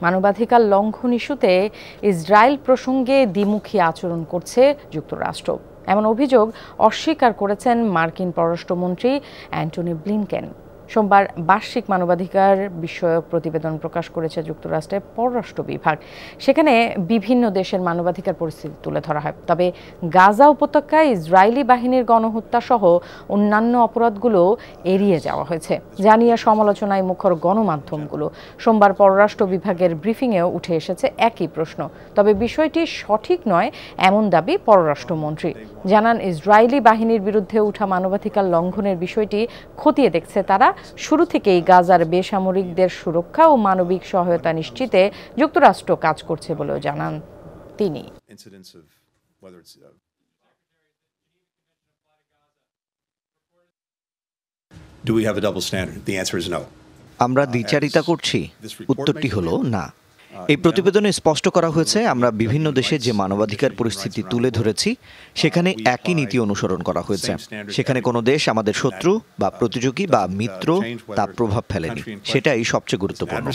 মানবাধিকার লঙ্ঘন ইস্যুতে ইসরায়েল প্রসঙ্গে দ্বিমুখী আচরণ করছে যুক্তরাষ্ট্র, এমন অভিযোগ অস্বীকার করেছেন মার্কিন পররাষ্ট্রমন্ত্রী অ্যান্টনি ব্লিনকেন। সোমবার বার্ষিক মানবাধিকার বিষয়ক প্রতিবেদন প্রকাশ করেছে যুক্তরাষ্ট্রের পররাষ্ট্র বিভাগ। সেখানে বিভিন্ন দেশের মানবাধিকার পরিস্থিতি তুলে ধরা হয়, তবে গাজা উপত্যকায় ইসরায়েলি বাহিনীর গণহত্যা সহ অন্যান্য অপরাধগুলো এড়িয়ে যাওয়া হয়েছে, যা নিয়ে সমালোচনায় মুখর গণমাধ্যমগুলো। সোমবার পররাষ্ট্র বিভাগের ব্রিফিংয়েও উঠে এসেছে একই প্রশ্ন, তবে বিষয়টি সঠিক নয় এমন দাবি পররাষ্ট্রমন্ত্রী জানান। ইসরায়েলি বাহিনীর বিরুদ্ধে ওঠা মানবাধিকার লঙ্ঘনের বিষয়টি খতিয়ে দেখছে তারা। শুরু থেকেই গাজার বেসামরিকদের সুরক্ষা ও মানবিক সহায়তা নিশ্চিতে যুক্তরাষ্ট্র কাজ করছে বলেও জানান তিনি। Do we have a double standard? The answer is no. আমরা দ্বিচারিতা করছি? উত্তরটি হলো না। এই প্রতিবেদনে স্পষ্ট করা হয়েছে, আমরা বিভিন্ন দেশে যে মানবাধিকার পরিস্থিতি তুলে ধরেছি সেখানে একই নীতি অনুসরণ করা হয়েছে। সেখানে কোনো দেশ আমাদের শত্রু বা প্রতিযোগী বা মিত্র তা প্রভাব ফেলেনি, সেটাই সবচেয়ে গুরুত্বপূর্ণ।